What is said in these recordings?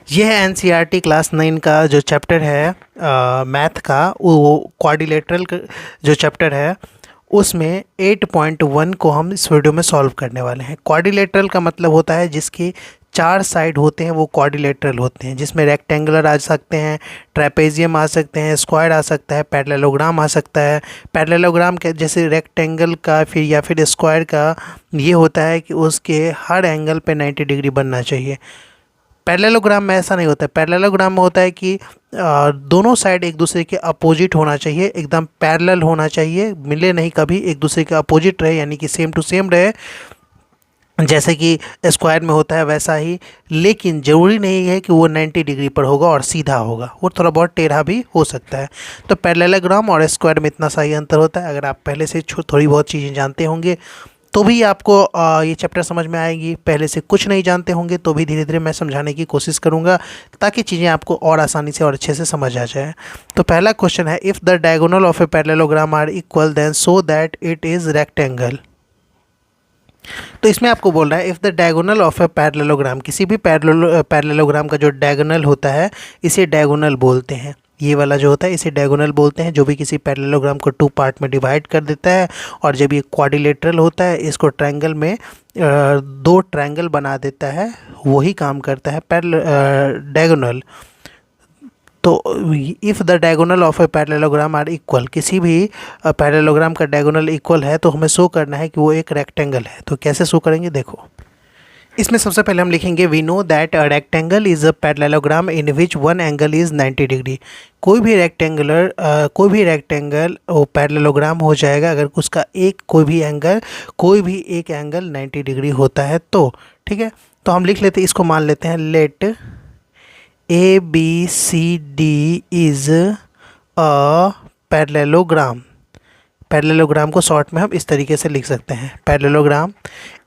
ये है NCERT class 9 का जो चैप्टर है मैथ का, वो क्वाड्रिलेटरल जो चैप्टर है उसमें 8.1 को हम इस वीडियो में सॉल्व करने वाले हैं। क्वाड्रिलेटरल का मतलब होता है जिसके चार साइड होते हैं वो क्वाड्रिलेटरल होते हैं, जिसमें रेक्टेंगुलर आ सकते हैं, ट्रेपेजियम आ सकते हैं, स्क्वायर आ सकता है, पैरेललोग्राम आ सकता है। पैरेललोग्राम के जैसे रेक्टेंगल का फिर या फिर स्क्वायर का ये होता है कि उसके हर एंगल पे 90 डिग्री बनना चाहिए। पैरेललोग्राम में ऐसा नहीं होता है। पैरेललोग्राम में होता है कि दोनों साइड एक दूसरे के अपोजिट होना चाहिए, एकदम पैरेलल होना चाहिए, मिले नहीं कभी, एक दूसरे के अपोजिट रहे, यानी कि सेम टू सेम रहे, जैसे कि स्क्वायर में होता है वैसा ही। लेकिन ज़रूरी नहीं है कि वो 90 डिग्री पर होगा और सीधा होगा, वो थोड़ा बहुत टेढ़ा भी हो सकता है। तो पैरेललोग्राम और स्क्वायर में इतना सा ही अंतर होता है। अगर आप पहले से थोड़ी बहुत चीज़ें जानते होंगे तो भी आपको ये चैप्टर समझ में आएगी। पहले से कुछ नहीं जानते होंगे तो भी धीरे धीरे मैं समझाने की कोशिश करूँगा ताकि चीज़ें आपको और आसानी से और अच्छे से समझ आ जाए। तो पहला क्वेश्चन है, if the diagonal of a parallelogram are equal then so that it is rectangle. तो इसमें आपको बोल रहा है if the diagonal of a parallelogram, किसी भी पैरेललोग्राम का जो डायगोनल होता है इसे डायगोनल बोलते हैं। ये वाला जो होता है इसे डायगोनल बोलते हैं, जो भी किसी पैरेललोग्राम को 2 पार्ट में डिवाइड कर देता है। और जब ये क्वाड्रिलेटरल होता है इसको ट्रायंगल में 2 ट्रायंगल बना देता है, वही काम करता है डायगोनल। तो if the diagonal of a parallelogram are equal, किसी भी पैरेललोग्राम का डायगोनल इक्वल है तो हमें शो करना है कि वो एक रेक्टेंगल है। तो कैसे शो करेंगे देखो, इसमें सबसे पहले हम लिखेंगे we know that a rectangle is a parallelogram in which one angle is 90 degree. कोई भी रेक्टेंगल वो पैरेललोग्राम हो जाएगा अगर उसका कोई भी एक एंगल 90 डिग्री होता है तो। ठीक है, तो हम लिख लेते हैं, इसको मान लेते हैं, let A B C D is a parallelogram. Parallelogram को शॉर्ट में हम इस तरीके से लिख सकते हैं, पैरेललोग्राम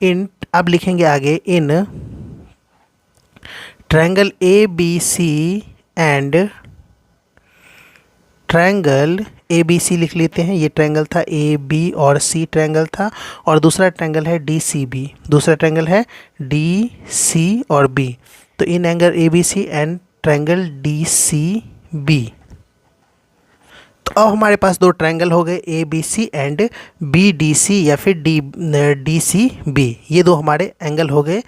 इन, अब लिखेंगे आगे, in triangle A B C and triangle A B C लिख लेते हैं। ये ट्रायंगल था ए बी और सी ट्रायंगल था, और दूसरा ट्रायंगल है डी सी बी, दूसरा ट्रायंगल है डी सी और बी। तो in angle A B C and triangle D C B. तो अब हमारे पास 2 ट्रायंगल हो गए, A B C and B D C या फिर डी सी बी। ये 2 हमारे एंगल हो गए।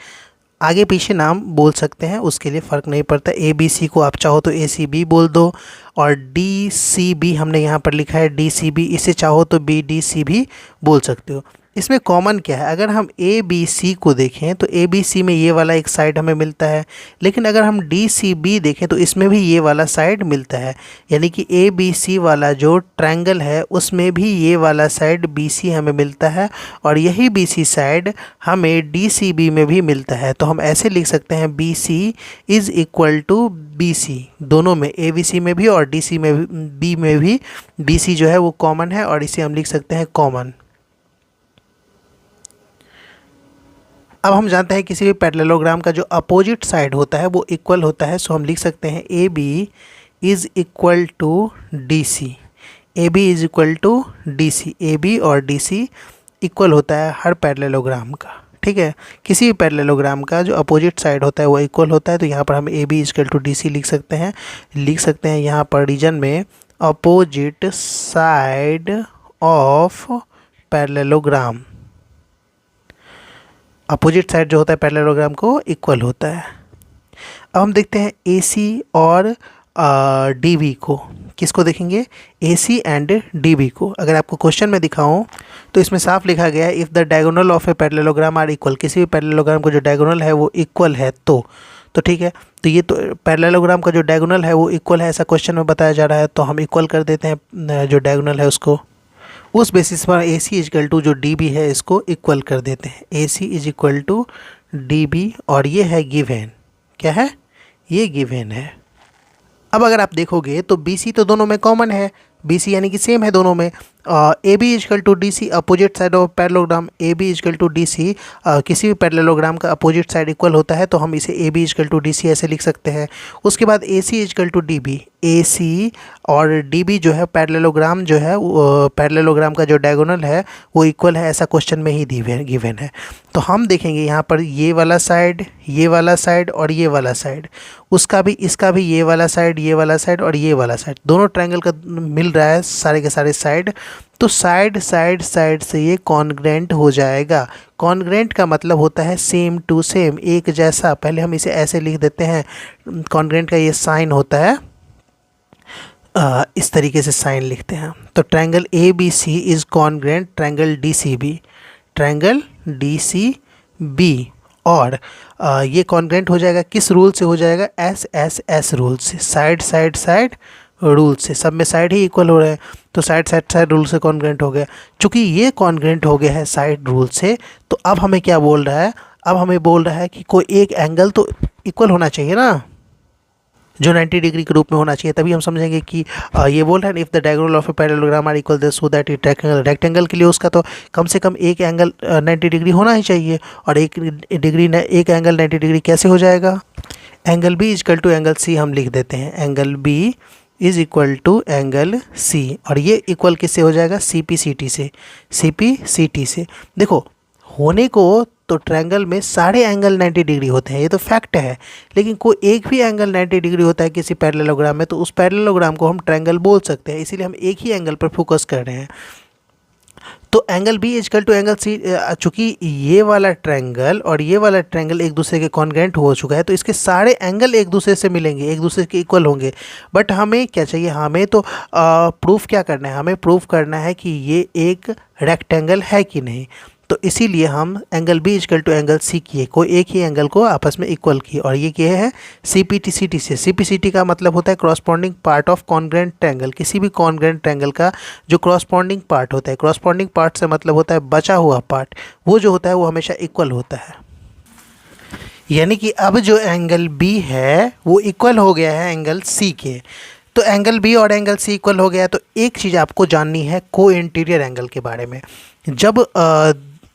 आगे पीछे नाम बोल सकते हैं, उसके लिए फ़र्क नहीं पड़ता। ए बी सी को आप चाहो तो ए सी बी बोल दो, और डी सी बी हमने यहाँ पर लिखा है डी सी बी, इसे चाहो तो बी डी सी भी बोल सकते हो। इसमें कॉमन क्या है, अगर हम ए बी सी को देखें तो ए बी सी में ये वाला एक साइड हमें मिलता है, लेकिन अगर हम डी सी बी देखें तो इसमें भी ये वाला साइड मिलता है। यानी कि ए बी सी वाला जो ट्रायंगल है उसमें भी ये वाला साइड बी सी हमें मिलता है, और यही बी सी साइड हमें डी सी बी में भी मिलता है। तो हम ऐसे लिख सकते हैं B C is equal to B C, दोनों में, ए बी सी में भी और डी सी में भी, बी में भी बी सी जो है वो कॉमन है, और इसे हम लिख सकते हैं कॉमन। अब हम जानते हैं किसी भी पैरेललोग्राम का जो अपोजिट साइड होता है वो इक्वल होता है, सो हम लिख सकते हैं A B is equal to D C. A B is equal to D C, A B और डी सी इक्वल होता है हर पैरेललोग्राम का। ठीक है, किसी भी पैरेललोग्राम का जो अपोजिट साइड होता है वो इक्वल होता है। तो यहाँ पर हम A B equal to D C लिख सकते हैं यहाँ पर रीजन में opposite side of parallelogram, opposite side जो होता है पैरेललोग्राम को इक्वल होता है। अब हम देखते हैं ए सी और डी बी को, किसको देखेंगे, ए सी एंड डी बी को। अगर आपको क्वेश्चन में दिखाऊं तो इसमें साफ लिखा गया है if the diagonal of a parallelogram are equal, किसी भी पैरेललोग्राम को जो डायगोनल है वो इक्वल है तो ठीक है। तो ये तो पैरेललोग्राम का जो डायगोनल है वो इक्वल है, ऐसा क्वेश्चन में बताया जा रहा है, तो हम इक्वल कर देते हैं जो डायगोनल है उसको। उस बेसिस पर A C is equal to जो डी बी है इसको इक्वल कर देते हैं, A C is equal to D B, और ये है गिवन, क्या है, ये गिवन है। अब अगर आप देखोगे तो बी सी तो दोनों में कॉमन है, बी सी यानी कि सेम है दोनों में। A B is equal to D C opposite side of parallelogram, A B is equal to D C किसी भी पैरेललोग्राम का अपोजिट साइड इक्वल होता है तो हम इसे A B is equal to D C ऐसे लिख सकते हैं। उसके बाद A C is equal to D B, A C और डी बी जो है पैरेललोग्राम जो है पैरेललोग्राम का जो डायगोनल है वो इक्वल है, ऐसा क्वेश्चन में ही गिवन है। तो हम देखेंगे यहाँ पर ये वाला साइड, ये वाला साइड और ये वाला साइड, उसका भी इसका भी ये वाला साइड, ये वाला साइड और ये वाला साइड, दोनों ट्रायंगल का मिल रहा है सारे के सारे साइड। तो साइड साइड साइड से ये कॉन्ग्रेंट हो जाएगा। कॉन्ग्रेंट का मतलब होता है सेम टू सेम, एक जैसा। पहले हम इसे ऐसे लिख देते हैं, कॉन्ग्रेंट का ये साइन होता है, इस तरीके से साइन लिखते हैं। तो triangle A B C is congruent triangle D C B, triangle D C B. और ये कॉन्ग्रेंट हो जाएगा किस रूल से हो जाएगा? एस एस एस रूल से, साइड साइड साइड रूल से। सब में साइड ही इक्वल हो रहे हैं तो साइड साइड साइड रूल से कॉन्ग्रेंट हो गया। चूँकि ये कॉन्ग्रेंट हो गया है साइड रूल से, तो अब हमें क्या बोल रहा है? अब हमें बोल रहा है कि कोई एक एंगल तो इक्वल होना चाहिए ना, जो 90 डिग्री के रूप में होना चाहिए। तभी हम समझेंगे कि ये बोल रहा है if the diagonal of a parallelogram are equal so that it rectangle, rectangle के लिए उसका तो कम से कम एक एंगल 90 डिग्री होना ही चाहिए। और एक एंगल 90 डिग्री कैसे हो जाएगा? Angle B is equal to angle C हम लिख देते हैं, angle B is equal to angle C. और ये इक्वल किससे हो जाएगा? सी पी सी टी से, सी पी सी टी से। देखो होने को तो ट्रायंगल में सारे एंगल 90 डिग्री होते हैं, ये तो फैक्ट है। लेकिन कोई एक भी एंगल 90 डिग्री होता है किसी पैरेललोग्राम में, तो उस पैरेललोग्राम को हम ट्रायंगल बोल सकते हैं। इसीलिए हम एक ही एंगल पर फोकस कर रहे हैं। तो angle B is equal to angle C, चूँकि ये वाला ट्रायंगल और ये वाला ट्रायंगल एक दूसरे के कॉन्ग्रेंट हो चुका है, तो इसके सारे एंगल एक दूसरे से मिलेंगे, एक दूसरे के इक्वल होंगे। बट हमें क्या चाहिए? हमें तो प्रूफ क्या करना है? हमें प्रूफ करना है कि ये एक रेक्टेंगल है कि नहीं। तो इसीलिए हम angle B is equal to angle C किए, कोई एक ही एंगल को आपस में इक्वल किए। और ये किए हैं C P T C T से। सी पी सी टी का मतलब होता है corresponding part of congruent triangle. किसी भी कॉन्ग्रेंट ट्रायंगल का जो क्रॉसपॉन्डिंग पार्ट होता है, क्रॉसपॉन्डिंग पार्ट से मतलब होता है बचा हुआ पार्ट, वो जो होता है वो हमेशा इक्वल होता है। यानी कि अब जो एंगल बी है वो इक्वल हो गया है एंगल सी के। तो एंगल बी और एंगल सी इक्वल हो गया। तो एक चीज़ आपको जाननी है को इंटीरियर एंगल के बारे में। जब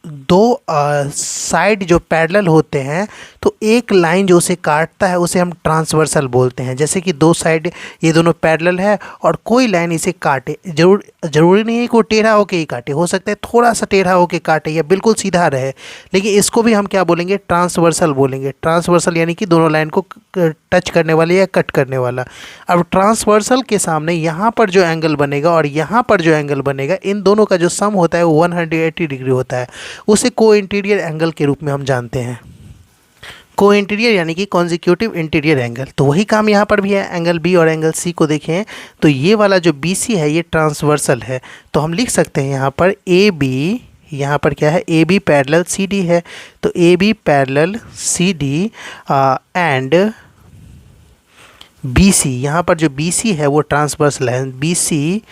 दो साइड जो पैरेलल होते हैं तो एक लाइन जो उसे काटता है उसे हम ट्रांसवर्सल बोलते हैं। जैसे कि दो साइड ये दोनों पैरेलल है और कोई लाइन इसे काटे, जरूरी नहीं है कि वो टेढ़ा होके ही काटे, हो सकता है थोड़ा सा टेढ़ा होके काटे या बिल्कुल सीधा रहे, लेकिन इसको भी हम क्या बोलेंगे? ट्रांसवर्सल बोलेंगे। ट्रांसवर्सल यानी कि दोनों लाइन को टच करने वाले या कट करने वाला। अब ट्रांसवर्सल के सामने यहाँ पर जो एंगल बनेगा और यहाँ पर जो एंगल बनेगा, इन दोनों का जो सम होता है वो 180 डिग्री होता है। उसे को इंटीरियर एंगल के रूप में हम जानते हैं। को इंटीरियर यानी कि कॉन्जिक्यूटिव इंटीरियर एंगल। तो वही काम यहाँ पर भी है। एंगल बी और एंगल सी को देखें तो ये वाला जो बी सी है ये ट्रांसवर्सल है। तो हम लिख सकते हैं यहाँ पर ए बी, यहाँ पर क्या है? A B parallel C D है। तो A B parallel C D and B C, यहाँ पर जो बी सी है वो ट्रांसवर्सल है। B C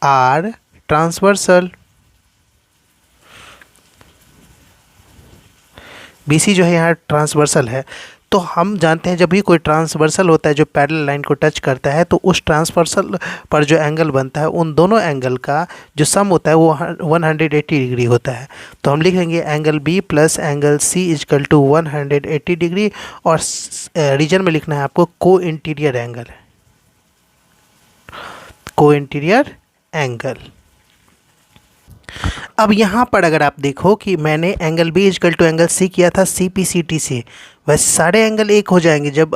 are transversal. B C जो है यहाँ ट्रांसवर्सल है। तो हम जानते हैं जब भी कोई ट्रांसवर्सल होता है जो पैरेलल लाइन को टच करता है, तो उस ट्रांसवर्सल पर जो एंगल बनता है उन दोनों एंगल का जो सम होता है वो 180 डिग्री होता है। तो हम लिखेंगे angle B plus angle C is equal to 180 degree. और रीजन में लिखना है आपको co interior angle, co interior angle. अब यहाँ पर अगर आप देखो कि मैंने angle B is equal to angle C किया था सी पी सी टी से, वैसे सारे एंगल एक हो जाएंगे। जब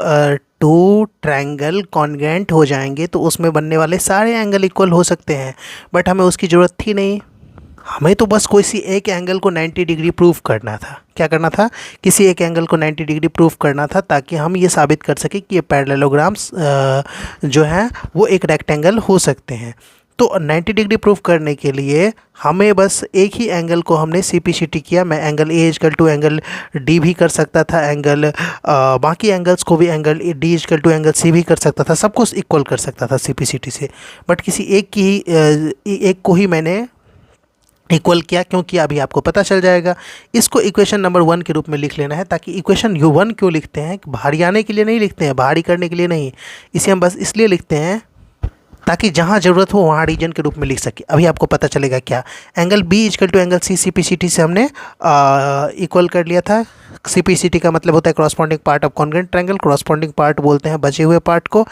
टू ट्रायंगल कॉन्ग्रेंट हो जाएंगे तो उसमें बनने वाले सारे एंगल इक्वल हो सकते हैं। बट हमें उसकी ज़रूरत थी नहीं, हमें तो बस कोई सी एक एंगल को 90 डिग्री प्रूव करना था। क्या करना था? किसी एक एंगल को 90 डिग्री प्रूव करना था, ताकि हम ये साबित कर सकें कि ये पैरेललोग्राम्स जो हैं वो एक रेक्टेंगल हो सकते हैं। तो 90 डिग्री प्रूफ करने के लिए हमें बस एक ही एंगल को हमने सी पी सी टी किया। मैं angle A is equal to angle D भी कर सकता था, एंगल बाकी एंगल्स को भी angle D is equal to angle C भी कर सकता था, सब कुछ इक्वल कर सकता था सी पी सी टी से। बट किसी एक को ही मैंने इक्वल किया, क्योंकि अभी आपको पता चल जाएगा। इसको इक्वेशन नंबर 1 के रूप में लिख लेना है, ताकि इक्वेशन U1 क्यों लिखते हैं? बाहरी आने के लिए नहीं लिखते हैं, बाहरी करने के लिए नहीं। इसे हम बस इसलिए लिखते हैं ताकि जहाँ ज़रूरत हो वहाँ रीजन के रूप में लिख सके। अभी आपको पता चलेगा क्या, angle B is equal to angle C, C P C T से हमने इक्वल कर लिया था। सी पी सी टी का मतलब होता है corresponding part of congruent triangle, corresponding part बोलते हैं बचे हुए पार्ट को।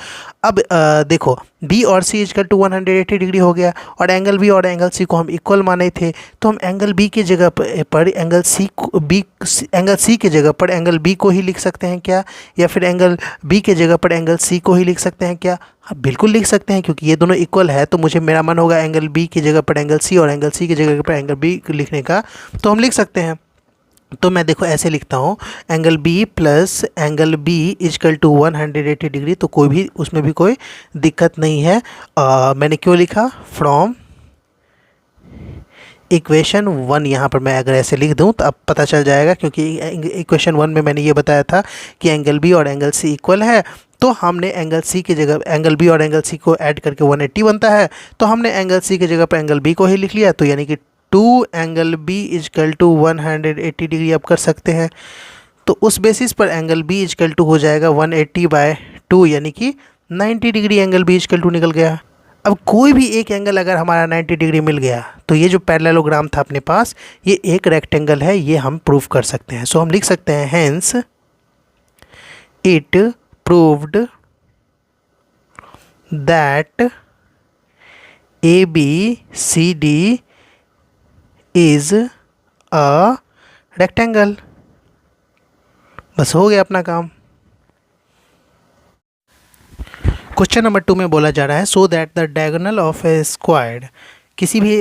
अब देखो बी और सी इजकल टू 180 डिग्री हो गया, और एंगल बी और एंगल सी को हम इक्वल माने थे, तो हम एंगल बी की जगह पर एंगल सी की जगह पर एंगल बी को ही लिख सकते हैं क्या, या फिर एंगल बी की जगह पर एंगल सी को ही लिख सकते हैं क्या? हाँ बिल्कुल लिख सकते हैं, क्योंकि ये दोनों इक्वल है। तो मुझे मेरा मन होगा एंगल बी की जगह पर एंगल सी और एंगल सी की जगह पर एंगल बी लिखने का, तो हम लिख सकते हैं। तो मैं देखो ऐसे लिखता हूँ, angle B plus angle B is equal to 180 degree, तो कोई भी उसमें भी कोई दिक्कत नहीं है। मैंने क्यों लिखा, फ्रॉम इक्वेशन 1, यहाँ पर मैं अगर ऐसे लिख दूँ तो अब पता चल जाएगा, क्योंकि इक्वेशन 1 में मैंने ये बताया था कि एंगल बी और एंगल सी इक्वल है। तो हमने एंगल सी की जगह एंगल बी और एंगल सी को ऐड करके 180 बनता है, तो हमने एंगल सी की जगह पर एंगल बी को ही लिख लिया। तो यानी कि 2 angle B is equal to 180 degree आप कर सकते हैं। तो उस बेसिस पर एंगल बी इजकल टू हो जाएगा 180/2, यानी कि 90 degree angle B is equal to निकल गया। अब कोई भी एक एंगल अगर हमारा 90 डिग्री मिल गया, तो ये जो पैरेललोग्राम था अपने पास, ये एक रेक्टेंगल है, ये हम प्रूव कर सकते हैं। सो हम लिख सकते हैं, hence it proved that ABCD is a rectangle. बस हो गया अपना काम। क्वेश्चन नंबर 2 में बोला जा रहा है, सो that the diagonal of A squared,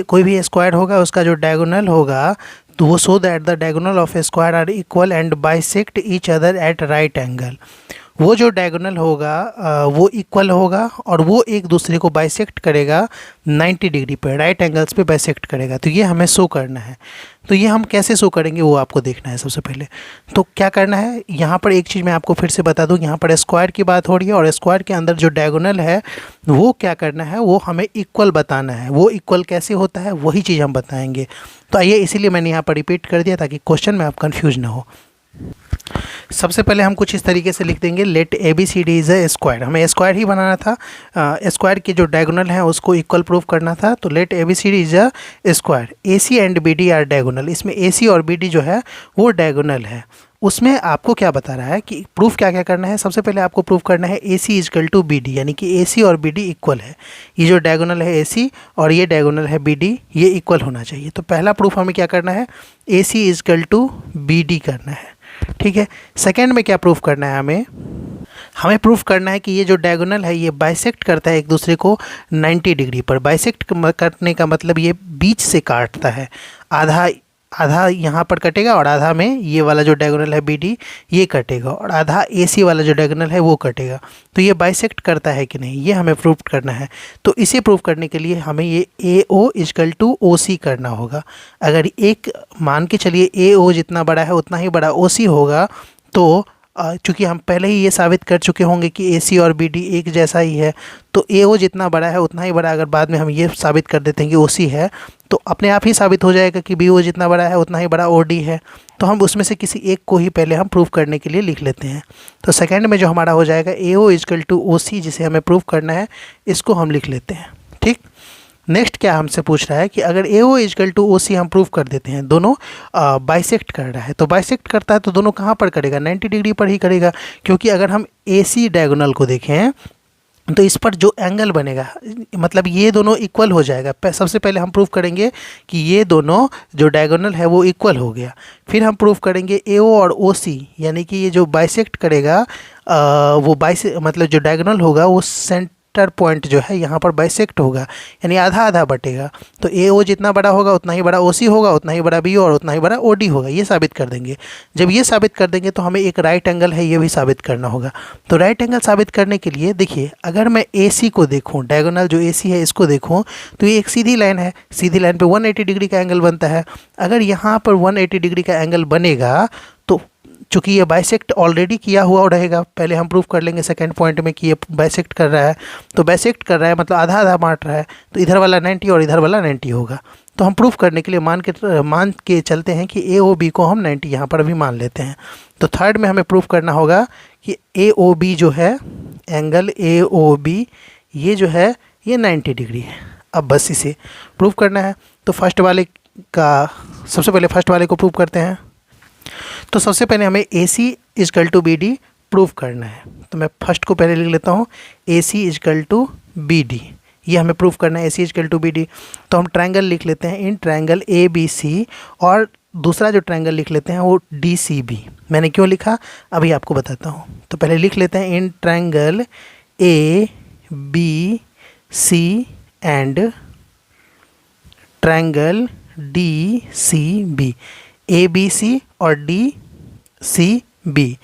कोई भी स्क्वायर होगा उसका जो डायगोनल होगा, तो वो so that the diagonal of a square are equal and bisect each other at right angle. वो जो डायगोनल होगा वो इक्वल होगा और वो एक दूसरे को बाइसेक्ट करेगा 90 डिग्री पर, राइट एंगल्स पे बाइसेक्ट करेगा। तो ये हमें शो करना है। तो ये हम कैसे शो करेंगे वो आपको देखना है सबसे पहले। तो क्या करना है, यहाँ पर एक चीज़ मैं आपको फिर से बता दूँ, यहाँ पर स्क्वायर की बात हो रही है और स्क्वायर के अंदर जो डायगोनल है वो क्या करना है, वो हमें इक्वल बताना है। वो इक्वल कैसे होता है वही चीज़ हम बताएंगे। तो आइए, इसीलिए मैंने यहाँ पर रिपीट कर दिया ताकि क्वेश्चन में आप कन्फ्यूज ना हो। सबसे पहले हम कुछ इस तरीके से लिख देंगे, let ABCD is a square. हमें स्क्वायर ही बनाना था, स्क्वायर की जो डायगोनल है उसको इक्वल प्रूफ करना था। तो let ABCD is a square, AC and BD are diagonal. इसमें AC और BD जो है वो डायगोनल है। उसमें आपको क्या बता रहा है कि प्रूफ क्या क्या करना है। सबसे पहले आपको प्रूफ करना है AC इजकल टू BD, यानी कि AC और BD इक्वल है। ये जो डायगोनल है AC और ये डायगोनल है BD, ये इक्वल होना चाहिए। तो पहला प्रूफ हमें क्या करना है, AC इजकल टू BD करना है, ठीक है। सेकंड में क्या प्रूफ करना है, हमें प्रूफ करना है कि ये जो डायगोनल है ये बाइसेक्ट करता है एक दूसरे को 90 डिग्री पर। बाइसेक्ट करने का मतलब ये बीच से काटता है, आधा यहाँ पर कटेगा और आधा में ये वाला जो डायगोनल है BD ये कटेगा, और आधा AC वाला जो डायगोनल है वो कटेगा। तो ये बाइसेक्ट करता है कि नहीं, ये हमें प्रूव करना है। तो इसे प्रूव करने के लिए हमें ये AO इजकल टू OC करना होगा। अगर एक मान के चलिए AO जितना बड़ा है उतना ही बड़ा OC होगा, तो चूँकि हम पहले ही ये साबित कर चुके होंगे कि AC और BD एक जैसा ही है, तो AO जितना बड़ा है उतना ही बड़ा, अगर बाद में हम ये साबित कर देते हैं कि OC है, तो अपने आप ही साबित हो जाएगा कि BO जितना बड़ा है उतना ही बड़ा OD है। तो हम उसमें से किसी एक को ही पहले हम प्रूफ करने के लिए लिख लेते हैं। तो सेकंड में जो हमारा हो जाएगा AO इजकल टू OC, जिसे हमें प्रूफ करना है, इसको हम लिख लेते हैं, ठीक। नेक्स्ट क्या हमसे पूछ रहा है कि अगर AO इजकल टू OC हम प्रूव कर देते हैं, दोनों बाइसेक्ट कर रहा है, तो बाइसेक्ट करता है तो दोनों कहाँ पर करेगा, 90 डिग्री पर ही करेगा। क्योंकि अगर हम AC डायगोनल को देखें तो इस पर जो एंगल बनेगा, मतलब ये दोनों इक्वल हो जाएगा। सबसे पहले हम प्रूफ करेंगे कि ये दोनों जो डायगोनल है वो इक्वल हो गया। फिर हम प्रूफ करेंगे AO और OC, यानी कि ये जो बाइसेक्ट करेगा वो मतलब जो डायगोनल होगा वो सेंटर पॉइंट जो है यहाँ पर बाइसेक्ट होगा, यानी आधा आधा बटेगा। तो AO जितना बड़ा होगा उतना ही बड़ा OC होगा, उतना ही बड़ा BO और उतना ही बड़ा OD होगा। ये साबित कर देंगे। जब ये साबित कर देंगे तो हमें एक राइट एंगल है ये भी साबित करना होगा। तो राइट एंगल साबित करने के लिए देखिए, अगर मैं AC को देखूँ, डायगोनल जो AC है इसको देखूँ, तो ये एक सीधी लाइन है, सीधी लाइन पर 180 डिग्री का एंगल बनता है। अगर यहाँ पर 180 डिग्री का एंगल बनेगा तो चूँकि ये बाइसेक्ट ऑलरेडी किया हुआ रहेगा, पहले हम प्रूफ कर लेंगे सेकंड पॉइंट में कि ये बाइसेक्ट कर रहा है। तो बाइसेक्ट कर रहा है मतलब आधा आधा बांट रहा है, तो इधर वाला 90 और इधर वाला 90 होगा। तो हम प्रूफ करने के लिए मान के चलते हैं कि AOB को हम 90 यहाँ पर अभी मान लेते हैं। तो थर्ड में हमें प्रूफ करना होगा कि AOB जो है, एंगल AOB ये जो है ये 90 डिग्री है। अब बस इसे प्रूव करना है। तो फर्स्ट वाले का सबसे पहले फर्स्ट वाले को प्रूव करते हैं। तो सबसे पहले हमें AC is equal to BD prove करना है। तो मैं फर्स्ट को पहले लिख लेता हूँ, AC इजकल टू BD, ये हमें प्रूव करना है AC इजकल टू BD। तो हम ट्रायंगल लिख लेते हैं इन ट्रायंगल ABC, और दूसरा जो ट्रायंगल लिख लेते हैं वो DCB। मैंने क्यों लिखा अभी आपको बताता हूँ। तो पहले लिख लेते हैं in triangle ABC and triangle DCB। ABC और DCB,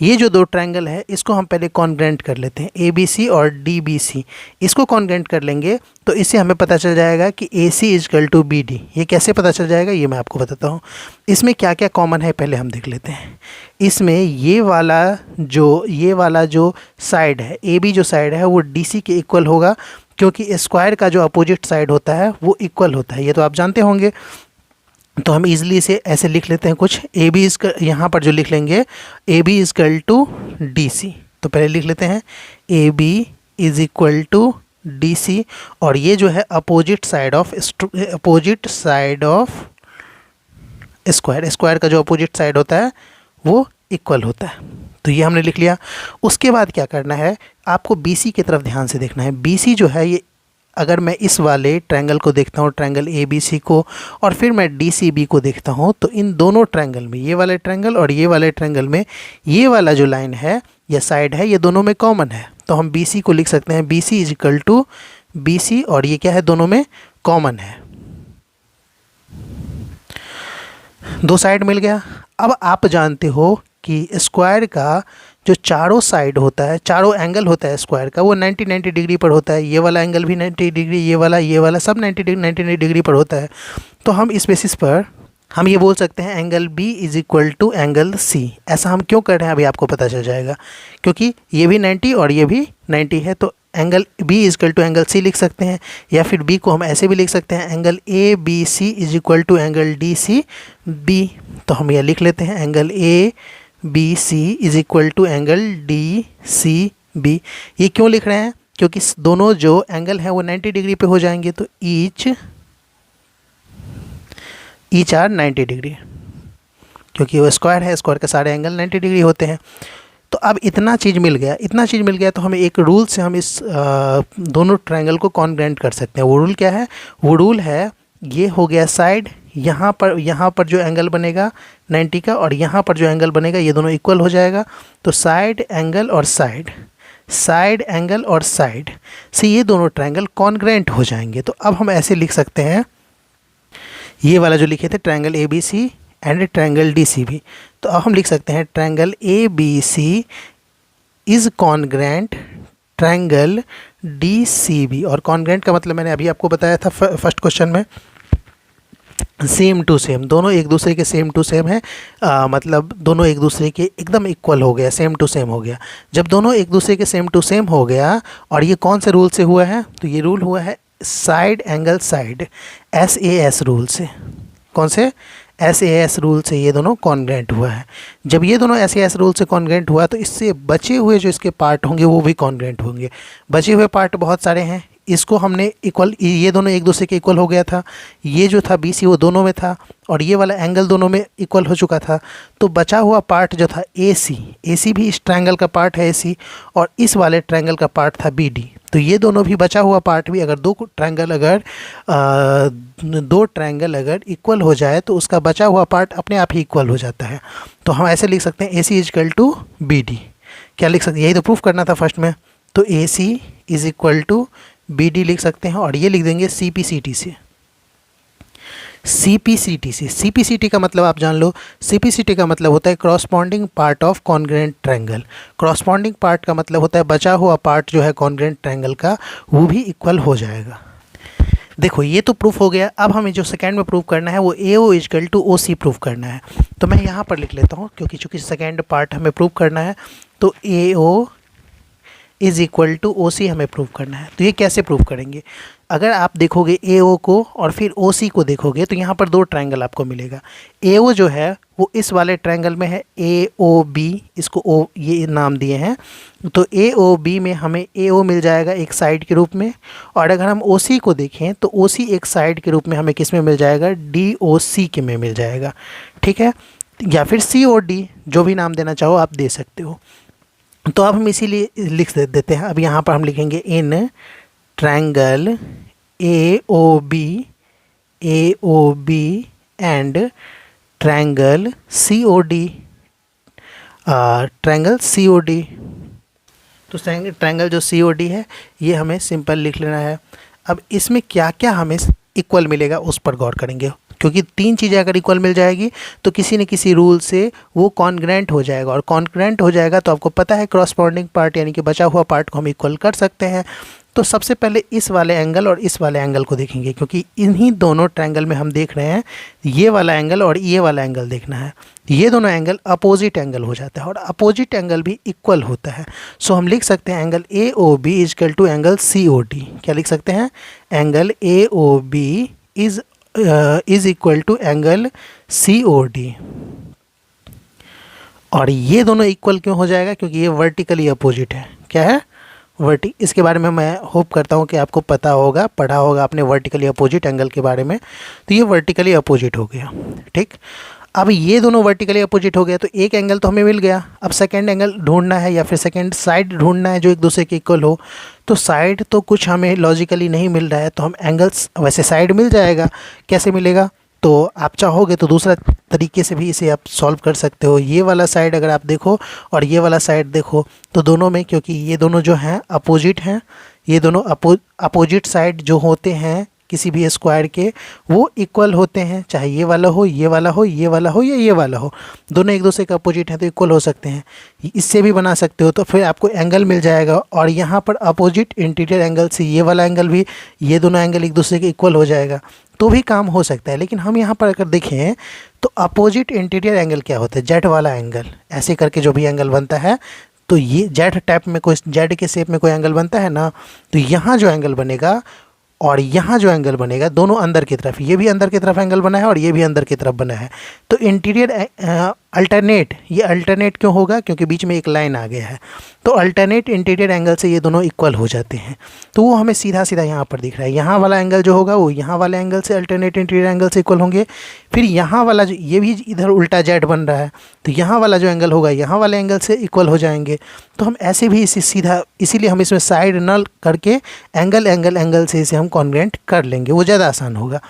ये जो दो ट्रायंगल है इसको हम पहले कॉन्ग्रेंट कर लेते हैं, ABC और DBC। इसको कॉन्ग्रेंट कर लेंगे तो इससे हमें पता चल जाएगा कि AC इजकल टू BD। ये कैसे पता चल जाएगा ये मैं आपको बताता हूँ। इसमें क्या क्या कॉमन है पहले हम देख लेते हैं। इसमें ये वाला जो साइड है, AB जो साइड है वो DC के इक्वल होगा, क्योंकि स्क्वायर का जो अपोजिट साइड होता है वो इक्वल होता है, ये तो आप जानते होंगे। तो हम इजीली इसे ऐसे लिख लेते हैं कुछ, AB इजकल, यहाँ पर जो लिख लेंगे AB इजकल टू DC। तो पहले लिख लेते हैं AB is equal to DC, और ये जो है opposite side of square, square का जो अपोजिट साइड होता है वो इक्वल होता है। तो ये हमने लिख लिया। उसके बाद क्या करना है, आपको BC की तरफ ध्यान से देखना है। BC जो है ये, अगर मैं इस वाले ट्रायंगल को देखता हूँ, ट्रायंगल ABC को, और फिर मैं DCB को देखता हूँ, तो इन दोनों ट्रायंगल में, ये वाले ट्रायंगल और ये वाले ट्रायंगल में, ये वाला जो लाइन है या साइड है ये दोनों में कॉमन है। तो हम BC को लिख सकते हैं BC is equal to BC, और ये क्या है, दोनों में कॉमन है। दो साइड मिल गया। अब आप जानते हो कि स्क्वायर का जो चारों साइड होता है, चारों एंगल होता है स्क्वायर का, वो 90 डिग्री पर होता है। ये वाला एंगल भी 90 डिग्री, ये वाला सब 90 डिग्री पर होता है। तो हम इस बेसिस पर हम ये बोल सकते हैं angle B is equal to angle C। ऐसा हम क्यों कर रहे हैं अभी आपको पता चल जाएगा, क्योंकि ये भी 90 और ये भी 90 है। तो angle B is equal to angle C लिख सकते हैं, या फिर B को हम ऐसे भी लिख सकते हैं angle ABC is equal to angle DCB। तो हम ये लिख लेते हैं angle ABC is equal to angle DCB। ये क्यों लिख रहे हैं, क्योंकि दोनों जो एंगल हैं वो 90 डिग्री पे हो जाएंगे। तो ईच आर 90 डिग्री, क्योंकि वो स्क्वायर है, स्क्वायर के सारे एंगल 90 डिग्री होते हैं। तो अब इतना चीज़ मिल गया, तो हमें एक रूल से हम इस दोनों ट्रायंगल को कॉन्ग्रेंट कर सकते हैं। वो रूल क्या है, वो रूल है, ये हो गया साइड, यहाँ पर जो एंगल बनेगा 90 का, और यहाँ पर जो एंगल बनेगा ये दोनों इक्वल हो जाएगा। तो साइड एंगल और साइड से ये दोनों ट्रायंगल कॉन्ग्रेंट हो जाएंगे। तो अब हम ऐसे लिख सकते हैं, ये वाला जो लिखे थे triangle ABC and triangle DCB। तो अब हम लिख सकते हैं triangle ABC is congruent triangle DCB। और कॉन्ग्रेंट का मतलब मैंने अभी आपको बताया था फर्स्ट क्वेश्चन में, सेम टू सेम, दोनों एक दूसरे के सेम टू सेम है, मतलब दोनों एक दूसरे के एकदम इक्वल हो गया, सेम टू सेम हो गया। जब दोनों एक दूसरे के सेम टू सेम हो गया, और ये कौन से रूल से हुआ है, तो ये रूल हुआ है side angle side, SAS rule से। कौन से, SAS रूल से ये दोनों कॉन्ग्रेंट हुआ है। जब ये दोनों SAS रूल से कॉन्ग्रेंट हुआ, तो इससे बचे हुए जो इसके पार्ट होंगे वो भी कॉन्ग्रेंट होंगे। बचे हुए पार्ट बहुत सारे हैं, इसको हमने इक्वल, ये दोनों एक दूसरे के इक्वल हो गया था। ये जो था BC वो दोनों में था, और ये वाला एंगल दोनों में इक्वल हो चुका था। तो बचा हुआ पार्ट जो था AC भी इस ट्रायंगल का पार्ट है AC, और इस वाले ट्रायंगल का पार्ट था BD। तो ये दोनों भी बचा हुआ पार्ट भी, अगर दो ट्रायंगल अगर इक्वल हो जाए तो उसका बचा हुआ पार्ट अपने आप ही इक्वल हो जाता है। तो हम ऐसे लिख सकते हैं AC is equal to BD। क्या लिख सकते हैं, यही तो प्रूफ करना था फर्स्ट में। तो AC is equal to BD लिख सकते हैं, और ये लिख देंगे CPCT से। CPCT का मतलब आप जान लो, CPCT का मतलब होता है corresponding part of congruent triangle. Corresponding part का मतलब होता है बचा हुआ पार्ट जो है कॉन्ग्रेंट ट्रायंगल का, वो भी इक्वल हो जाएगा। देखो ये तो प्रूफ हो गया। अब हमें जो सेकंड में प्रूफ करना है वो AO is equal to OC proof करना है। तो मैं यहाँ पर लिख लेता हूँ, क्योंकि चूँकि सेकंड पार्ट हमें प्रूफ करना है। तो AO is equal to O C हमें प्रूव करना है। तो ये कैसे प्रूव करेंगे? अगर आप देखोगे ए ओ को और फिर ओ सी को देखोगे तो यहाँ पर दो ट्रायंगल आपको मिलेगा। ए ओ जो है वो इस वाले ट्रायंगल में है, ए ओ बी, इसको ओ ये नाम दिए हैं। तो ए ओ बी में हमें ए ओ मिल जाएगा एक साइड के रूप में, और अगर हम ओ सी को देखें तो ओ सी एक साइड के रूप में हमें किस में मिल जाएगा? डी ओ सी के में मिल जाएगा, ठीक है। या फिर सी ओ डी, जो भी नाम देना चाहो आप दे सकते हो। तो अब हम इसीलिए लिख देते हैं। अब यहाँ पर हम लिखेंगे in triangle A O B and triangle C O D, triangle C O D. तो ट्रायंगल जो सी ओ डी है ये हमें सिंपल लिख लेना है। अब इसमें क्या क्या हमें इक्वल मिलेगा उस पर गौर करेंगे, क्योंकि तीन चीज़ें अगर इक्वल मिल जाएगी तो किसी न किसी रूल से वो कॉन्ग्रेंट हो जाएगा, और कॉन्ग्रेंट हो जाएगा तो आपको पता है क्रॉसपोंडिंग पार्ट यानी कि बचा हुआ पार्ट को हम इक्वल कर सकते हैं। तो सबसे पहले इस वाले एंगल और इस वाले एंगल को देखेंगे, क्योंकि इन्हीं दोनों ट्रायंगल में हम देख रहे हैं ये वाला एंगल और ये वाला एंगल देखना है। ये दोनों एंगल अपोजिट एंगल हो जाता है और अपोजिट एंगल भी इक्वल होता है। सो हम लिख सकते हैं angle A O B is equal to angle C O D. क्या लिख सकते हैं? Angle A O B is equal to angle C O D. और ये दोनों इक्वल क्यों हो जाएगा? क्योंकि ये वर्टिकली अपोजिट है। क्या है? इसके बारे में मैं होप करता हूँ कि आपको पता होगा, पढ़ा होगा आपने वर्टिकली अपोजिट एंगल के बारे में। तो ये वर्टिकली अपोजिट हो गया, ठीक। अब ये दोनों वर्टिकली अपोजिट हो गया तो एक एंगल तो हमें मिल गया। अब सेकंड एंगल ढूंढना है या फिर सेकंड साइड ढूंढना है जो एक दूसरे के इक्वल हो। तो साइड तो कुछ हमें लॉजिकली नहीं मिल रहा है, तो हम एंगल्स वैसे साइड मिल जाएगा। कैसे मिलेगा? तो आप चाहोगे तो दूसरा तरीके से भी इसे आप सॉल्व कर सकते हो। ये वाला साइड अगर आप देखो और ये वाला साइड देखो तो दोनों में, क्योंकि ये दोनों जो हैं अपोजिट हैं, ये दोनों अपोजिट साइड जो होते हैं किसी भी स्क्वायर के वो इक्वल होते हैं, चाहे ये वाला हो, ये वाला हो, ये वाला हो या ये वाला हो, दोनों एक दूसरे के अपोजिट हैं तो इक्वल हो सकते हैं। इससे भी बना सकते हो तो फिर आपको एंगल मिल जाएगा, और यहाँ पर अपोजिट इंटीरियर एंगल से ये वाला एंगल भी, ये दोनों एंगल एक दूसरे के इक्वल हो जाएगा तो भी काम हो सकता है। लेकिन हम यहाँ पर अगर देखें तो अपोजिट इंटीरियर एंगल क्या होता है? जेड वाला एंगल। ऐसे करके जो भी एंगल बनता है तो ये जेड टाइप में कोई, जेड के शेप में कोई एंगल बनता है ना, तो यहाँ जो एंगल बनेगा और यहाँ जो एंगल बनेगा दोनों अंदर की तरफ, ये भी अंदर की तरफ एंगल बना है और ये भी अंदर की तरफ बना है। तो इंटीरियर अल्टरनेट, ये अल्टरनेट क्यों होगा? क्योंकि बीच में एक लाइन आ गया है। तो अल्टरनेट इंटीरियर एंगल से ये दोनों इक्वल हो जाते हैं। तो वो हमें सीधा सीधा यहाँ पर दिख रहा है। यहाँ वाला एंगल जो होगा वो यहाँ वाले एंगल से, अल्टरनेट इंटीरियर एंगल से इक्वल होंगे। फिर यहाँ वाला जो, ये भी इधर उल्टा जेड बन रहा है तो यहाँ वाला जो एंगल होगा यहाँ वाले एंगल से इक्वल हो जाएंगे। तो हम ऐसे भी इसे सीधा, इसीलिए हम इसमें साइड न करके एंगल से इसे हम कॉन्ग्रेंट कर लेंगे, वो ज़्यादा आसान होगा।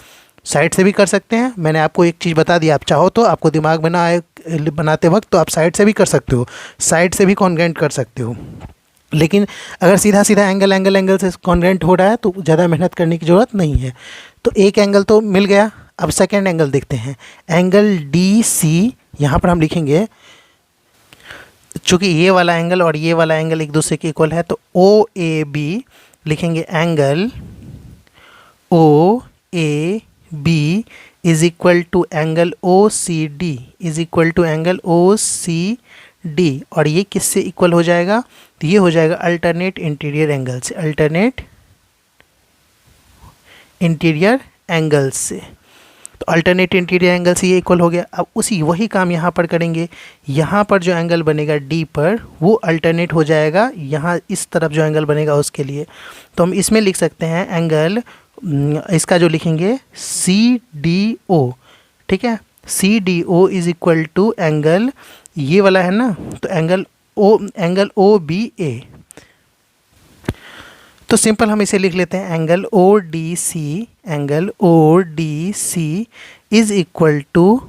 साइड से भी कर सकते हैं, मैंने आपको एक चीज़ बता दी, आप चाहो तो आपको दिमाग में ना आए बनाते वक्त तो आप साइड से भी कर सकते हो, साइड से भी कॉन्ग्रेंट कर सकते हो। लेकिन अगर सीधा सीधा एंगल से कॉन्ग्रेंट हो रहा है तो ज़्यादा मेहनत करने की ज़रूरत नहीं है। तो एक एंगल तो मिल गया। अब सेकेंड एंगल देखते हैं, एंगल डी सी। यहाँ पर हम लिखेंगे, चूँकि ये वाला एंगल और ये वाला एंगल एक दूसरे के इक्वल है तो ओ ए बी लिखेंगे, angle O A B is equal to angle O C D, is equal to angle O C D. और ये किससे इक्वल हो जाएगा? तो ये हो जाएगा अल्टरनेट इंटीरियर एंगल से, अल्टरनेट इंटीरियर एंगल से। तो अल्टरनेट इंटीरियर एंगल से ये इक्वल हो गया। अब वही काम यहाँ पर करेंगे। यहाँ पर जो एंगल बनेगा डी पर वो अल्टरनेट हो जाएगा यहाँ इस तरफ जो एंगल बनेगा उसके लिए। तो हम इसमें लिख सकते हैं एंगल, इसका जो लिखेंगे सी डी ओ, ठीक है। C D O is equal to angle, ये वाला है ना, तो एंगल ओ बी ए। तो सिंपल हम इसे लिख लेते हैं, angle O D C, angle O D C is equal to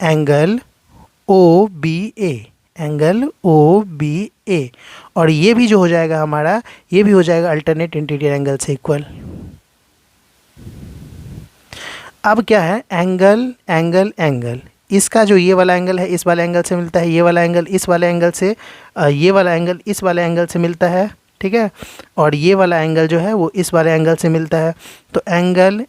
angle O B A, angle O B A. और ये भी जो हो जाएगा हमारा, ये भी हो जाएगा अल्टरनेट इंटीरियर एंगल से इक्वल। अब क्या है? एंगल, इसका जो ये वाला एंगल है इस वाले एंगल से मिलता है, ये वाला एंगल इस वाले एंगल से, ये वाला एंगल इस वाले एंगल से मिलता है, ठीक है। और ये वाला एंगल जो है वो इस वाले एंगल से मिलता है। तो एंगल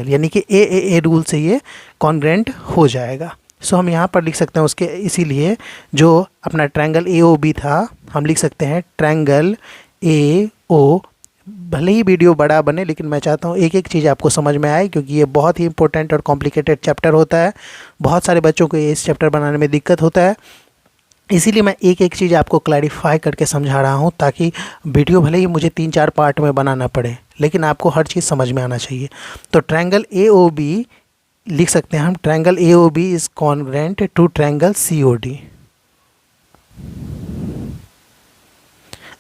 यानी कि ए रूल से ये कॉन्ग्रेंट हो जाएगा। सो हम यहाँ पर लिख सकते हैं उसके, इसीलिए जो अपना ट्रायंगल ए ओ बी था, हम लिख सकते हैं ट्रायंगल ए ओ, भले ही वीडियो बड़ा बने लेकिन मैं चाहता हूँ एक एक चीज़ आपको समझ में आए, क्योंकि ये बहुत ही इंपॉर्टेंट और कॉम्प्लिकेटेड चैप्टर होता है। बहुत सारे बच्चों को इस चैप्टर बनाने में दिक्कत होता है, इसीलिए मैं एक एक चीज़ आपको क्लैरिफाई करके समझा रहा हूँ, ताकि वीडियो भले ही मुझे 3-4 पार्ट में बनाना पड़े लेकिन आपको हर चीज़ समझ में आना चाहिए। तो ट्रायंगल ए ओ बी लिख सकते हैं हम, triangle A O B is congruent to triangle C O D.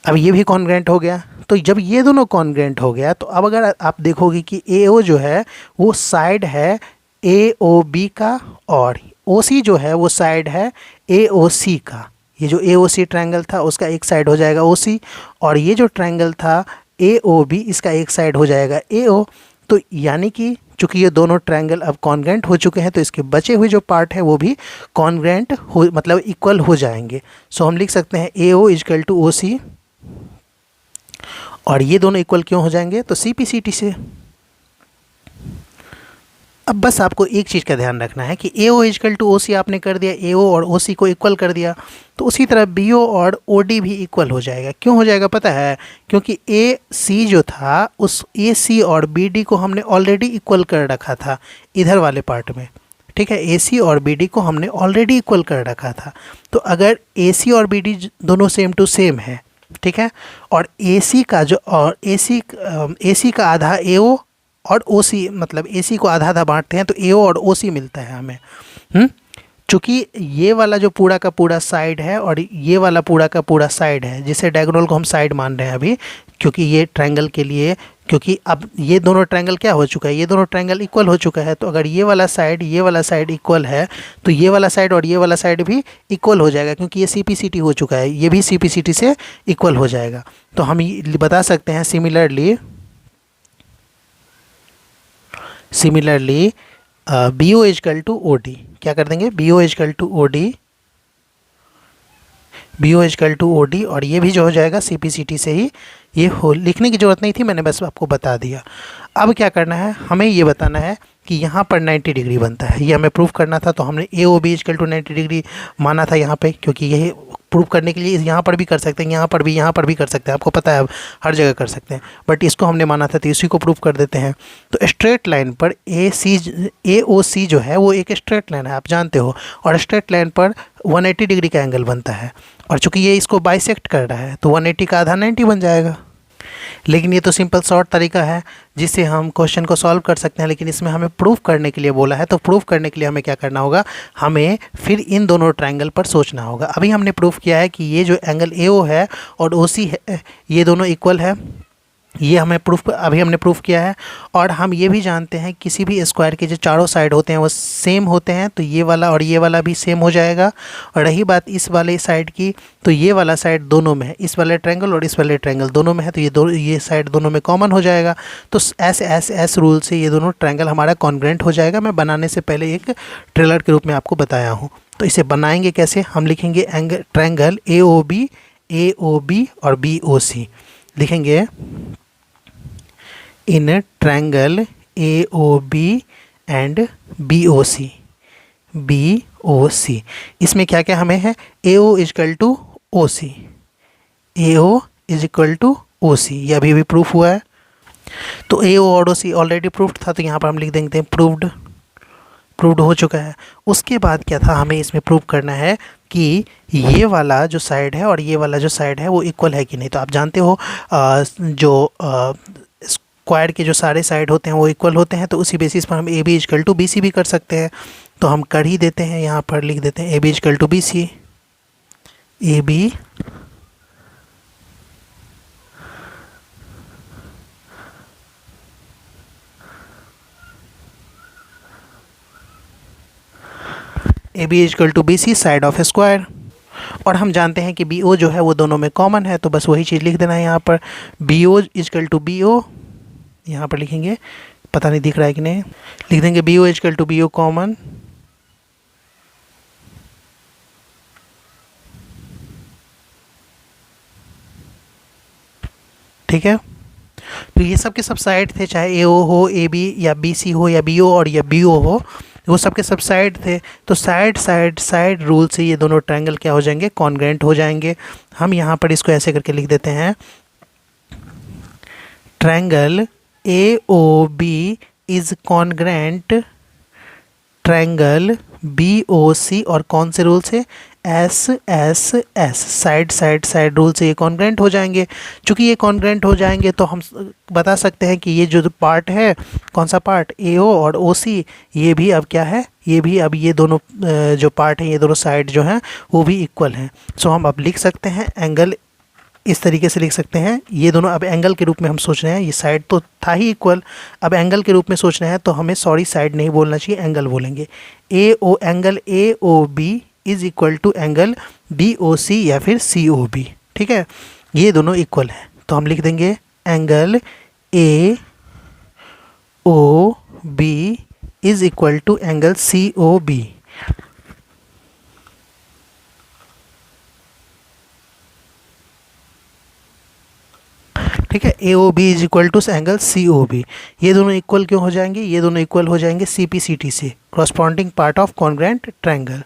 अब ये भी कॉन्ग्रेंट हो गया। तो जब ये दोनों कॉन्ग्रेंट हो गया तो अब अगर आप देखोगे कि ए ओ जो है वो साइड है ए ओ बी का, और ओ सी जो है वो साइड है ए ओ सी का। ये जो ए ओ सी ट्रायंगल था उसका एक साइड हो जाएगा ओ सी, और ये जो ट्रायंगल था ए ओ बी इसका एक साइड हो जाएगा ए ओ। तो यानी कि चूँकि ये दोनों ट्रायंगल अब कॉन्ग्रेंट हो चुके हैं तो इसके बचे हुए जो पार्ट है वो भी कॉन्ग्रेंट हो, मतलब इक्वल हो जाएंगे। सो हम लिख सकते हैं ए ओ इजकल टू ओ सी, और ये दोनों इक्वल क्यों हो जाएंगे, तो सी पी सी टी से। अब बस आपको एक चीज़ का ध्यान रखना है कि ए ओ इजकल टू ओ सी आपने कर दिया, ए ओ और ओ सी को इक्वल कर दिया, तो उसी तरह बी ओ और ओ डी भी इक्वल हो जाएगा। क्यों हो जाएगा पता है, क्योंकि ए सी जो था उस ए सी और बी डी को हमने ऑलरेडी इक्वल कर रखा था इधर वाले पार्ट में, ठीक है। ए सी और बी डी को हमने ऑलरेडी इक्वल कर रखा था। तो अगर ए सी और बी डी दोनों सेम टू सेम है, ठीक है, और ए सी का जो, और ए सी का आधा ए ओ और ओ सी, मतलब ए सी को आधा आधा बांटते हैं तो ए ओ और ओ सी मिलता है हमें। चूँकि ये वाला जो पूरा का पूरा साइड है और ये वाला पूरा का पूरा साइड है, जिसे डायगोनल को हम साइड मान रहे हैं अभी, क्योंकि ये ट्रायंगल के लिए, क्योंकि अब ये दोनों ट्रायंगल क्या हो चुका है, ये दोनों ट्रायंगल इक्वल हो चुका है। तो अगर ये वाला साइड इक्वल है तो ये वाला साइड और ये वाला साइड भी इक्वल हो जाएगा, क्योंकि ये सी पी सी टी हो चुका है, ये भी सी पी सी टी से इक्वल हो जाएगा। तो हम बता सकते हैं similarly B O is equal to O D, क्या कर देंगे, B O is equal to O D, B O is equal to O D, और ये भी जो हो जाएगा सी पी सी टी से ही। ये हो, लिखने की ज़रूरत नहीं थी, मैंने बस आपको बता दिया। अब क्या करना है, हमें ये बताना है कि यहाँ पर 90 डिग्री बनता है, ये हमें प्रूफ करना था। तो हमने A O B is equal to 90 degree माना था यहाँ पे, क्योंकि यही प्रूफ करने के लिए यहाँ पर भी कर सकते हैं, यहाँ पर भी कर सकते हैं, आपको पता है अब हर जगह कर सकते हैं, बट इसको हमने माना था तो इसी को प्रूफ कर देते हैं। तो स्ट्रेट लाइन पर ए ओ सी जो है वो एक स्ट्रेट लाइन है, आप जानते हो, और स्ट्रेट लाइन पर 180 डिग्री का एंगल बनता है, और चूंकि ये इसको बाइसेक्ट कर रहा है तो 180 का आधा 90 बन जाएगा। लेकिन ये तो सिंपल शॉर्ट तरीका है जिससे हम क्वेश्चन को सॉल्व कर सकते हैं, लेकिन इसमें हमें प्रूफ करने के लिए बोला है। तो प्रूफ करने के लिए हमें क्या करना होगा, हमें फिर इन दोनों ट्रायंगल पर सोचना होगा। अभी हमने प्रूफ किया है कि ये जो एंगल ए ओ है और ओ सी है ये दोनों इक्वल है, ये हमें अभी हमने प्रूफ किया है। और हम ये भी जानते हैं किसी भी स्क्वायर के जो चारों साइड होते हैं वो सेम होते हैं, तो ये वाला और ये वाला भी सेम हो जाएगा। और रही बात इस वाले साइड की, तो ये वाला साइड दोनों में है, इस वाले ट्रायंगल और इस वाले ट्रायंगल दोनों में है, तो ये साइड दोनों में कॉमन हो जाएगा। तो एस रूल से ये दोनों ट्रायंगल हमारा कॉन्ग्रेंट हो जाएगा। मैं बनाने से पहले एक ट्रेलर के रूप में आपको बताया हूँ। तो इसे बनाएंगे कैसे, हम लिखेंगे ट्रायंगल ए ओ बी और बी ओ सी लिखेंगे। In triangle A O B and B O C, इसमें क्या क्या हमें है, A O is equal to O C, A O is equal to O C, ये अभी भी प्रूफ हुआ है। तो ए ओ और ओ सी ऑलरेडी प्रूफ्ड था, तो यहाँ पर हम लिख देंगे हैं प्रूव्ड हो चुका है। उसके बाद क्या था, हमें इसमें प्रूव करना है कि ये वाला जो साइड है और ये वाला जो साइड है वो इक्वल है कि नहीं। तो आप जानते हो जो स्क्वायर के जो सारे साइड होते हैं वो इक्वल होते हैं, तो उसी बेसिस पर हम A B is equal to B C भी कर सकते हैं। तो हम कर ही देते हैं, यहाँ पर लिख देते हैं A B is equal to B C, A B is equal to B C side of square. और हम जानते हैं कि बी ओ जो है वो दोनों में कॉमन है, तो बस वही चीज़ लिख देना है यहाँ पर, B O is equal to B O, यहाँ पर लिखेंगे, पता नहीं दिख रहा है कि नहीं, लिख देंगे B O is equal to B O common, ठीक है। तो ये सब के सब साइड थे, चाहे ए ओ हो, ए बी या बी सी हो, या बी ओ और या बी ओ हो, वो सबके सब साइड थे, तो साइड रूल से ये दोनों ट्रायंगल क्या हो जाएंगे, कॉन्ग्रेंट हो जाएंगे। हम यहाँ पर इसको ऐसे करके लिख देते हैं, triangle AOB is congruent triangle BOC, और कौन से रूल से, SSS, साइड रूल से ये कॉन्ग्रेंट हो जाएंगे। चूँकि ये कॉन्ग्रेंट हो जाएंगे तो हम बता सकते हैं कि ये जो पार्ट है, कौन सा पार्ट, AO और OC, ये भी अब क्या है, ये भी अब ये दोनों जो पार्ट हैं, ये दोनों साइड जो हैं वो भी इक्वल हैं। सो हम अब लिख सकते हैं एंगल, इस तरीके से लिख सकते हैं, ये दोनों अब एंगल के रूप में हम सोच रहे हैं, ये साइड तो था ही इक्वल, अब एंगल के रूप में सोच रहे हैं तो हमें साइड नहीं बोलना चाहिए, एंगल बोलेंगे। Angle AOB is equal to angle BOC या फिर COB, ठीक है, ये दोनों इक्वल हैं, तो हम लिख देंगे angle AOB is equal to angle COB। ठीक है, AOB is equal to angle COB। ये दोनों इक्वल क्यों हो जाएंगे, ये दोनों इक्वल हो जाएंगे CPCT से, corresponding part of congruent triangle,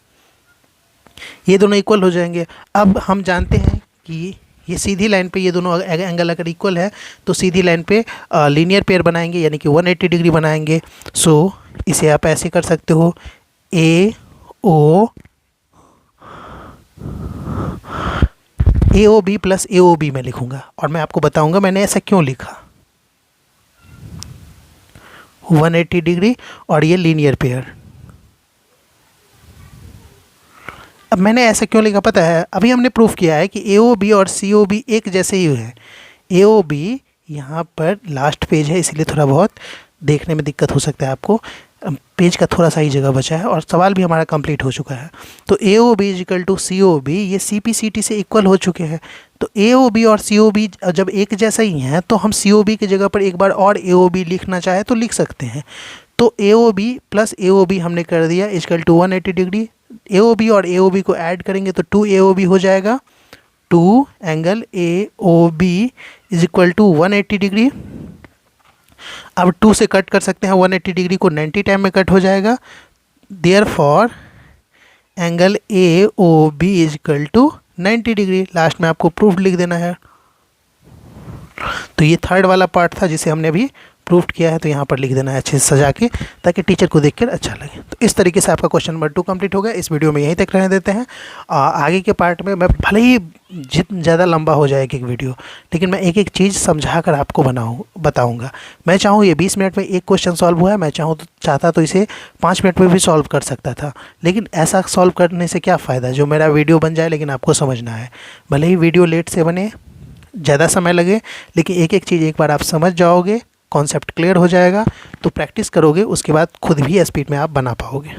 ये दोनों इक्वल हो जाएंगे। अब हम जानते हैं कि ये सीधी लाइन पे ये दोनों एंगल अगर इक्वल है तो सीधी लाइन पे लीनियर पेयर बनाएंगे, यानी कि 180 डिग्री बनाएंगे। सो इसे आप ऐसे कर सकते हो, AOB प्लस AOB मैं लिखूंगा, और मैं आपको बताऊंगा मैंने ऐसा क्यों लिखा, 180 डिग्री और ये लीनियर पेयर। अब मैंने ऐसा क्यों लिखा पता है, अभी हमने प्रूफ किया है कि AOB और COB एक जैसे ही है। AOB यहाँ पर लास्ट पेज है, इसलिए थोड़ा बहुत देखने में दिक्कत हो सकता है आपको, पेज का थोड़ा सा ही जगह बचा है और सवाल भी हमारा कंप्लीट हो चुका है। तो AOB is equal to COB, ये CPCT से इक्वल हो चुके हैं। तो AOB और COB जब एक जैसा ही हैं तो हम COB की जगह पर एक बार और AOB लिखना चाहे तो लिख सकते हैं। तो AOB प्लस AOB हमने कर दिया इक्वल टू 180 डिग्री, AOB और AOB को ऐड करेंगे तो 2 AOB हो जाएगा, 2 angle AOB is equal to 180 degree. अब 2 से कट कर सकते हैं 180 डिग्री को, 90 टाइम में कट हो जाएगा, therefore angle AOB is equal to 90 degree. Last में आपको प्रूफ लिख देना है। तो ये थर्ड वाला पार्ट था जिसे हमने अभी प्रूफ किया है, तो यहाँ पर लिख देना है अच्छे से सजा के, ताकि टीचर को देखकर अच्छा लगे। तो इस तरीके से आपका क्वेश्चन नंबर 2 कंप्लीट हो गया। इस वीडियो में यहीं तक रहने देते हैं। आगे के पार्ट में मैं भले ही ज़्यादा लंबा हो जाए एक वीडियो, लेकिन मैं एक एक चीज़ समझा कर आपको बताऊँगा। मैं चाहूँ ये 20 मिनट में एक क्वेश्चन सॉल्व हुआ है, मैं चाहता तो इसे 5 मिनट में भी सॉल्व कर सकता था, लेकिन ऐसा सॉल्व करने से क्या फ़ायदा, जो मेरा वीडियो बन जाए लेकिन आपको समझना है। भले ही वीडियो लेट से बने, ज़्यादा समय लगे, लेकिन एक एक चीज़ एक बार आप समझ जाओगे, कॉन्सेप्ट क्लियर हो जाएगा, तो प्रैक्टिस करोगे, उसके बाद खुद भी स्पीड में आप बना पाओगे।